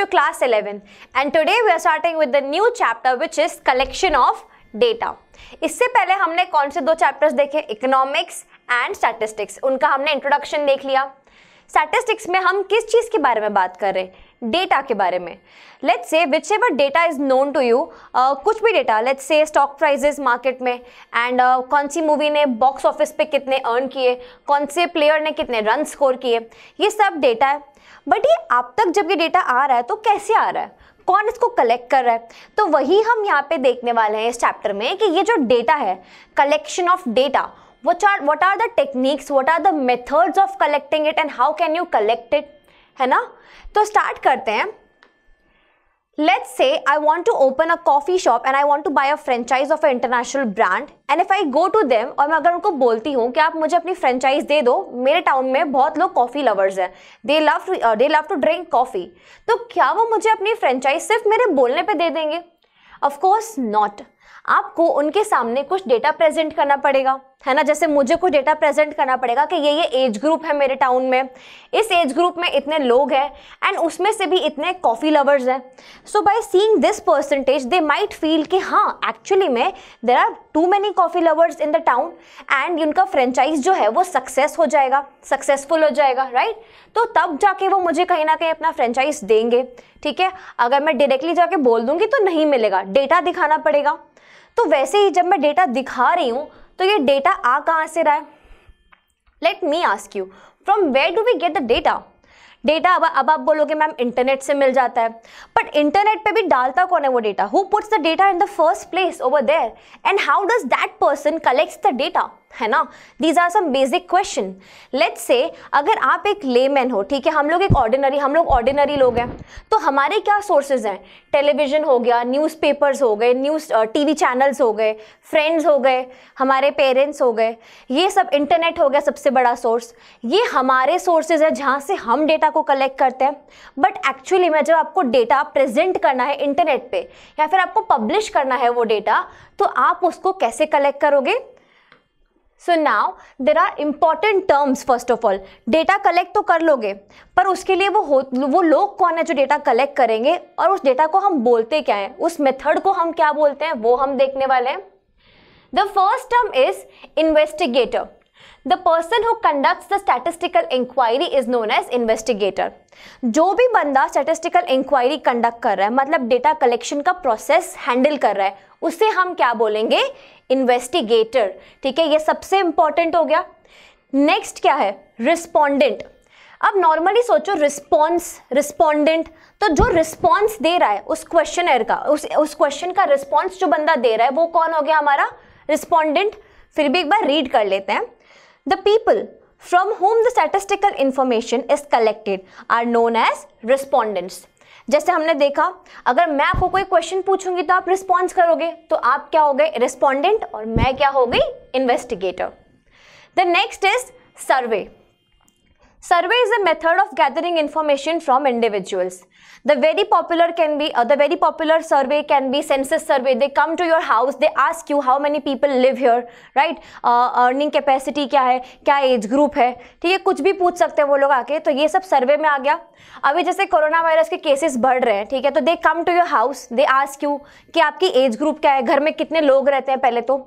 your class 11 and today we are starting with the new chapter which is collection of data. इससे पहले हमने कौन से दो चैप्टर्स देखे, इकोनॉमिक्स एंड स्टैटिस्टिक्स, उनका हमने इंट्रोडक्शन देख लिया. स्टैटिस्टिक्स में हम किस चीज़ के बारे में बात कर रहे हैं, डेटा के बारे में. Let's say whichever data is known to you, कुछ भी data, let's say stock prices market में एंड कौन सी मूवी ने बॉक्स ऑफिस पे कितने अर्न किए, कौन से प्लेयर ने कितने रन स्कोर किए, ये सब डेटा है. बट ये आप तक जब ये डेटा आ रहा है तो कैसे आ रहा है, कौन इसको कलेक्ट कर रहा है, तो वही हम यहाँ पे देखने वाले हैं इस चैप्टर में कि ये जो डेटा है, collection of data, what are the techniques, what are the methods of collecting it and how can you collect it, है ना. तो स्टार्ट करते हैं. Let's say I want to open a coffee shop and I want to buy a franchise of an international brand and if I go to them और मैं अगर उनको बोलती हूँ कि आप मुझे अपनी फ्रेंचाइज दे दो, मेरे टाउन में बहुत लोग कॉफ़ी लवर्स हैं, they love to drink coffee, तो क्या वो मुझे अपनी फ्रेंचाइज सिर्फ मेरे बोलने पे दे देंगे? Of course not. आपको उनके सामने कुछ डेटा प्रेजेंट करना पड़ेगा, है ना. जैसे मुझे कुछ डेटा प्रेजेंट करना पड़ेगा कि ये एज ग्रुप है मेरे टाउन में, इस एज ग्रुप में इतने लोग हैं एंड उसमें से भी इतने कॉफ़ी लवर्स हैं. So by seeing this percentage they might feel कि हाँ एक्चुअली में there are too many coffee lovers in the town and उनका फ्रेंचाइज जो है वो सक्सेसफुल हो जाएगा, राइट. तो तब जाके वो मुझे कहीं ना कहीं अपना फ्रेंचाइज देंगे, ठीक है. अगर मैं डायरेक्टली जाके बोल दूंगी तो नहीं मिलेगा, डेटा दिखाना पड़ेगा. तो वैसे ही जब मैं डेटा दिखा रही हूँ तो ये डेटा आ कहाँ से रहा है? Let me ask you, from where do we get the data? Data अब आप बोलोगे मैम इंटरनेट से मिल जाता है, बट इंटरनेट पे भी डालता कौन है वो data? Who puts the data in the first place over there and how does that person collects the data, है ना. These are some basic question. Let's say अगर आप एक लेमैन हो, ठीक है, हम लोग ऑर्डिनरी लोग हैं, तो हमारे क्या सोर्सेज हैं? टेलीविजन हो गया, न्यूज़पेपर्स हो गए, टीवी चैनल्स हो गए, फ्रेंड्स हो गए, हमारे पेरेंट्स हो गए, ये सब. इंटरनेट हो गया सबसे बड़ा सोर्स. ये हमारे सोर्सेज हैं जहाँ से हम डेटा को कलेक्ट करते हैं. बट एक्चुअली में जब आपको डेटा प्रेजेंट करना है इंटरनेट पे या फिर आपको पब्लिश करना है वो डेटा, तो आप उसको कैसे कलेक्ट करोगे? So now there are important terms. First of all, data collect तो कर लोगे, पर उसके लिए वो लोग कौन है जो डेटा कलेक्ट करेंगे और उस डेटा को हम बोलते क्या है, उस मेथड को हम क्या बोलते हैं, वो हम देखने वाले हैं. The first term is investigator. The person who conducts the statistical inquiry is known as investigator. जो भी बंदा statistical inquiry conduct कर रहा है, मतलब डेटा कलेक्शन का प्रोसेस हैंडल कर रहा है, उसे हम क्या बोलेंगे? इन्वेस्टिगेटर. ठीक है, ये सबसे इंपॉर्टेंट हो गया. नेक्स्ट क्या है? रिस्पोंडेंट. अब नॉर्मली सोचो रिस्पोंडेंट, तो जो रिस्पॉन्स दे रहा है उस क्वेश्चनर का, उस क्वेश्चन का रिस्पॉन्स जो बंदा दे रहा है वो कौन हो गया? हमारा रिस्पोंडेंट. फिर भी एक बार रीड कर लेते हैं. The people from whom the statistical information is collected are known as respondents. जैसे हमने देखा, अगर मैं आपको कोई क्वेश्चन पूछूंगी तो आप रिस्पॉन्स करोगे, तो आप क्या हो गए? रिस्पोंडेंट, और मैं क्या हो गई? Investigator. The next is survey. Survey is a method of gathering information from individuals. The very popular survey can be census survey. They come to your house, they ask you how many people live here, right? Earning capacity क्या है, क्या age group है, ठीक है, कुछ भी पूछ सकते हैं वो लोग आके. तो ये सब सर्वे में आ गया. अभी जैसे कोरोना वायरस के केसेस बढ़ रहे हैं, ठीक है, तो they come to your house, they ask you कि आपकी एज ग्रुप क्या है, घर में कितने लोग रहते हैं. पहले तो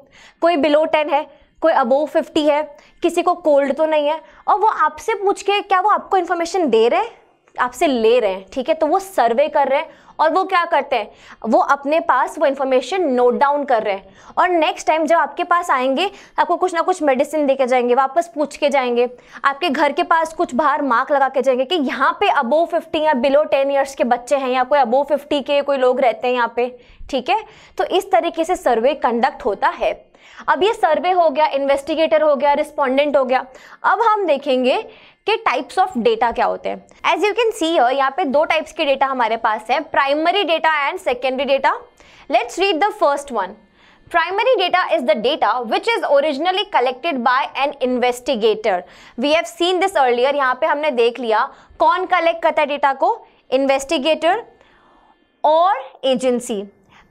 कोई बिलो 10 है, कोई अबोव 50 है, किसी को कोल्ड तो नहीं है, और वो आपसे पूछ के क्या वो आपको इन्फॉर्मेशन दे रहे हैं? आपसे ले रहे हैं, ठीक है. तो वो सर्वे कर रहे हैं और वो क्या करते हैं? वो अपने पास वो इन्फॉर्मेशन नोट डाउन कर रहे हैं और नेक्स्ट टाइम जब आपके पास आएंगे आपको कुछ ना कुछ मेडिसिन दे के जाएंगे, वापस पूछ के जाएंगे, आपके घर के पास कुछ बाहर मार्क लगा के जाएंगे कि यहाँ पे अबोव 50 या बिलो 10 ईयर्स के बच्चे हैं या कोई अबोव 50 के कोई लोग रहते हैं यहाँ पे, ठीक है. तो इस तरीके से सर्वे कंडक्ट होता है. अब ये सर्वे हो गया, इन्वेस्टिगेटर हो गया, रिस्पोंडेंट हो गया. अब हम देखेंगे कि टाइप्स ऑफ डेटा क्या होते हैं. एज यू कैन सी यहाँ पे दो टाइप्स के डेटा हमारे पास है, primary data and secondary data. Let's read the first one. Primary data is the data which is originally collected by an investigator. We have seen this earlier. यहाँ पे हमने देख लिया कौन कलेक्ट करता है डेटा को, इन्वेस्टिगेटर और एजेंसी.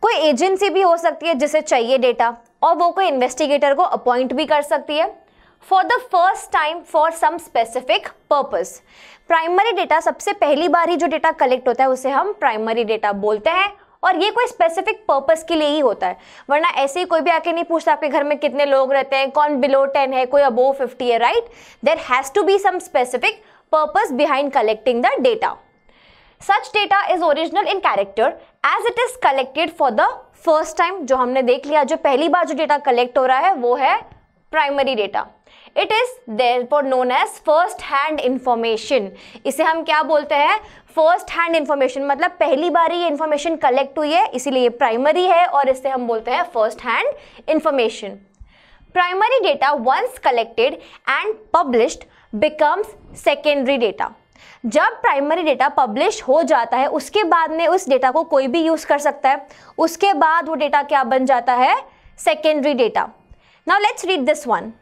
कोई एजेंसी भी हो सकती है जिसे चाहिए डेटा और वो कोई इन्वेस्टिगेटर को अपॉइंट भी कर सकती है. For the first time for some specific purpose. Primary data, सबसे पहली बार ही जो डेटा कलेक्ट होता है उसे हम प्राइमरी डेटा बोलते हैं, और ये कोई स्पेसिफिक पर्पस के लिए ही होता है, वरना ऐसे ही कोई भी आके नहीं पूछता आपके घर में कितने लोग रहते हैं, कौन बिलो 10 है, कोई अबोव 50 है, right. There has to be some specific purpose behind collecting the data. Such data is original in character as it is collected for the first time. जो हमने देख लिया, जो पहली बार जो डेटा कलेक्ट हो रहा है वो है primary data. It is therefore known as first hand information. इसे हम क्या बोलते हैं? फर्स्ट हैंड इंफॉर्मेशन, मतलब पहली बार ये इंफॉर्मेशन कलेक्ट हुई है, इसीलिए ये प्राइमरी है, और इसे हम बोलते हैं first hand information. Primary data once collected and published becomes secondary data. जब प्राइमरी डेटा पब्लिश हो जाता है उसके बाद में उस डेटा को कोई भी यूज कर सकता है, उसके बाद वो डेटा क्या बन जाता है? Secondary data. Now let's read this one.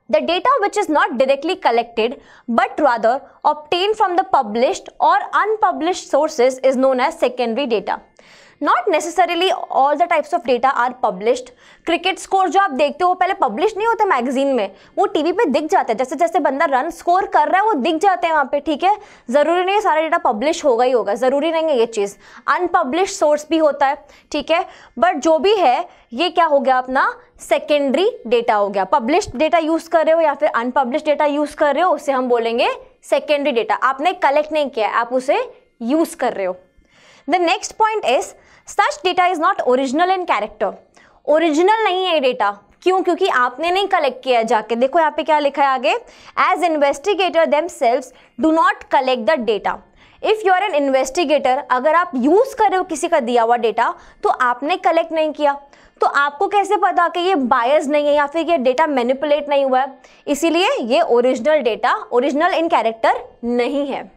The data which is not directly collected but rather obtained from the published or unpublished sources is known as secondary data. Not necessarily all the types of data are published. Cricket score जो आप देखते हो पहले publish नहीं होते magazine में, वो TV पे दिख जाते हैं, जैसे जैसे बंदा रन स्कोर कर रहा है वो दिख जाते हैं वहाँ पे, ठीक है। ज़रूरी नहीं है सारा डेटा पब्लिश होगा ही होगा, ज़रूरी नहीं है ये चीज़। अनपब्लिश सोर्स भी होता है, ठीक है, बट जो भी है ये क्या हो गया अपना सेकेंडरी डेटा हो गया। पब्लिश्ड डेटा यूज़ कर रहे हो या फिर अनपब्लिश्ड डेटा यूज़ कर रहे हो, उसे हम बोलेंगे सेकेंडरी डेटा। आपने कलेक्ट नहीं किया, आप उसे यूज़ कर रहे हो। The next point is such data is not original in character. Original नहीं है डेटा, क्यों? क्योंकि आपने नहीं कलेक्ट किया जाके। देखो यहाँ पे क्या लिखा है आगे, as investigators themselves do not collect the data. If you are an investigator, अगर आप यूज कर रहे हो किसी का दिया हुआ डेटा तो आपने कलेक्ट नहीं किया, तो आपको कैसे पता कि ये बायस नहीं है या फिर ये डेटा मैनिपुलेट नहीं हुआ है? इसीलिए ये original data, original in character नहीं है।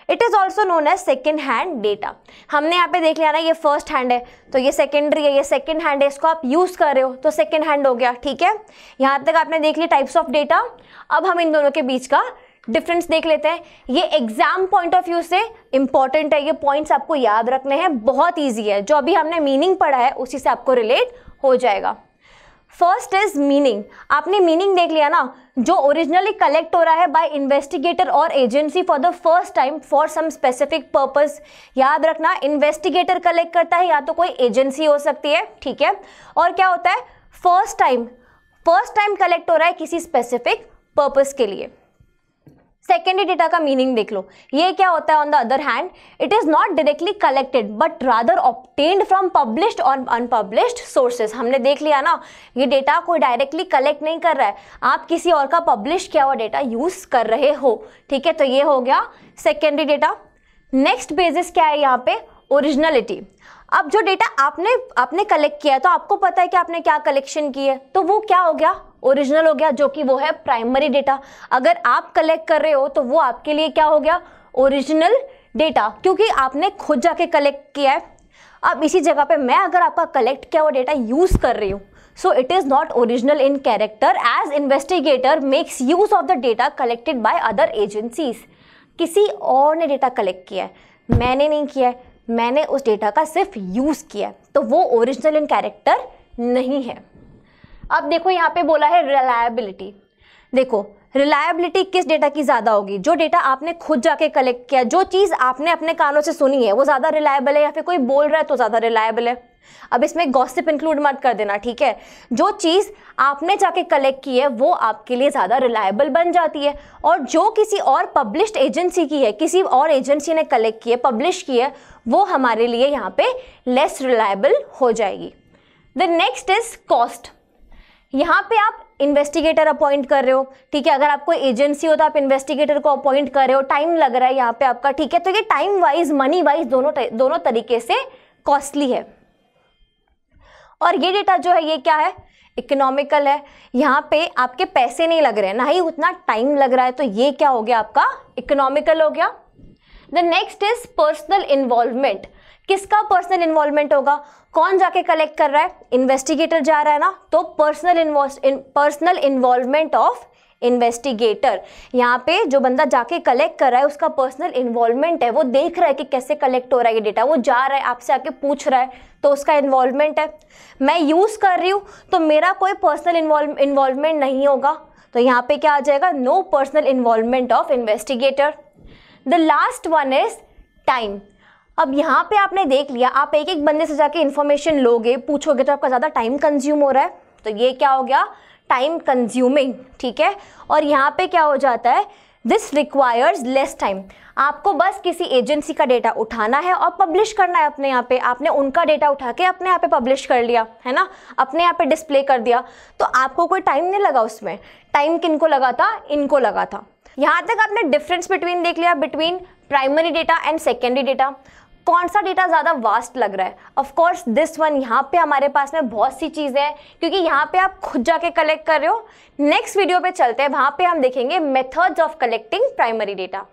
It is also known as second hand data. हमने यहाँ पे देख लिया ना, ये फर्स्ट हैंड है तो ये सेकेंडरी है, ये सेकेंड हैंड है, इसको आप यूज कर रहे हो तो सेकेंड हैंड हो गया, ठीक है। यहाँ तक आपने देख लिया टाइप्स ऑफ डेटा। अब हम इन दोनों के बीच का डिफरेंस देख लेते हैं। ये एग्जाम पॉइंट ऑफ व्यू से इंपॉर्टेंट है, ये पॉइंट्स आपको याद रखने हैं, बहुत ईजी है। जो अभी हमने मीनिंग पढ़ा है उसी से आपको रिलेट हो जाएगा। First is meaning. आपने मीनिंग देख लिया ना, जो ओरिजिनली कलेक्ट हो रहा है बाय इन्वेस्टिगेटर और agency for the first time for some specific purpose. याद रखना, इन्वेस्टिगेटर कलेक्ट करता है या तो कोई एजेंसी हो सकती है, ठीक है। और क्या होता है? फर्स्ट टाइम कलेक्ट हो रहा है किसी स्पेसिफिक पर्पस के लिए। सेकेंडरी डेटा का मीनिंग देख लो, ये क्या होता है? On the other hand, it is not directly collected but rather obtained from published और अनपब्लिश्ड सोर्सेज। हमने देख लिया ना, ये डेटा कोई डायरेक्टली कलेक्ट नहीं कर रहा है, आप किसी और का पब्लिश किया हुआ डेटा यूज कर रहे हो, ठीक है। तो ये हो गया सेकेंडरी डेटा। नेक्स्ट बेसिस क्या है यहाँ पे? ओरिजिनलिटी। अब जो डेटा आपने कलेक्ट किया है तो आपको पता है कि आपने क्या कलेक्शन की है, तो वो क्या हो गया? ओरिजिनल हो गया, जो कि वो है प्राइमरी डेटा। अगर आप कलेक्ट कर रहे हो तो वो आपके लिए क्या हो गया? ओरिजिनल डेटा, क्योंकि आपने खुद जाके कलेक्ट किया है। अब इसी जगह पे मैं अगर आपका कलेक्ट किया हुआ डेटा यूज कर रही हूँ, so it is not original in character as investigator makes use of the data collected by other agencies. किसी और ने डेटा कलेक्ट किया है, मैंने नहीं किया है, मैंने उस डेटा का सिर्फ यूज किया है, तो वो ओरिजिनल इन कैरेक्टर नहीं है। अब देखो यहाँ पे बोला है रिलायबिलिटी। देखो रिलायबिलिटी किस डेटा की ज़्यादा होगी? जो डेटा आपने खुद जाके कलेक्ट किया, जो चीज़ आपने अपने कानों से सुनी है वो ज़्यादा रिलायबल है, या फिर कोई बोल रहा है तो ज़्यादा रिलायबल है। अब इसमें गॉसिप इंक्लूड मत कर देना, ठीक है। जो चीज़ आपने जाके कलेक्ट की है वो आपके लिए ज़्यादा रिलायबल बन जाती है, और जो किसी और पब्लिश्ड एजेंसी की है, किसी और एजेंसी ने कलेक्ट की है, पब्लिश की है, वो हमारे लिए यहाँ पे लेस रिलायबल हो जाएगी। The next is cost. यहाँ पे आप इन्वेस्टिगेटर अपॉइंट कर रहे हो, ठीक है। अगर आप कोई एजेंसी हो तो आप इन्वेस्टिगेटर को अपॉइंट कर रहे हो, टाइम लग रहा है यहाँ पे आपका, ठीक है। तो ये टाइम वाइज, मनी वाइज दोनों तरीके से कॉस्टली है। और ये डेटा जो है ये क्या है? इकोनॉमिकल है। यहाँ पे आपके पैसे नहीं लग रहे हैं, ना ही उतना टाइम लग रहा है, तो ये क्या हो गया? आपका इकोनॉमिकल हो गया। The next is personal involvement. किसका पर्सनल इन्वॉल्वमेंट होगा? कौन जाके कलेक्ट कर रहा है? इन्वेस्टिगेटर जा रहा है ना, तो पर्सनल इन्वॉल्वमेंट ऑफ इन्वेस्टिगेटर, यहाँ पे जो बंदा जाके कलेक्ट कर रहा है उसका पर्सनल इन्वॉल्वमेंट है, वो देख रहा है कि कैसे कलेक्ट हो रहा है ये डेटा, वो जा रहा है आपसे आके पूछ रहा है तो उसका इन्वॉल्वमेंट है। मैं यूज़ कर रही हूँ तो मेरा कोई पर्सनल इन्वॉल्वमेंट नहीं होगा, तो यहाँ पे क्या आ जाएगा, no personal involvement of investigator. The last one is time. अब यहाँ पे आपने देख लिया, आप एक एक बंदे से जाके इन्फॉर्मेशन लोगे, पूछोगे तो आपका ज़्यादा टाइम कंज्यूम हो रहा है, तो ये क्या हो गया, टाइम कंज्यूमिंग, ठीक है। और यहाँ पे क्या हो जाता है, दिस रिक्वायर्स लेस टाइम। आपको बस किसी एजेंसी का डेटा उठाना है और पब्लिश करना है अपने यहाँ पे, आपने उनका डेटा उठा के अपने यहाँ पे पब्लिश कर लिया है ना, अपने यहाँ पे डिस्प्ले कर दिया, तो आपको कोई टाइम नहीं लगा उसमें। टाइम किनको लगा था, इनको लगा था। यहाँ तक आपने डिफरेंस बिटवीन देख लिया, between primary data and secondary data. कौन सा डेटा ज़्यादा वास्ट लग रहा है, ऑफ कोर्स दिस वन। यहाँ पे हमारे पास में बहुत सी चीज़ें हैं क्योंकि यहाँ पे आप खुद जाके कलेक्ट कर रहे हो। नेक्स्ट वीडियो पे चलते हैं, वहाँ पे हम देखेंगे methods of collecting primary data.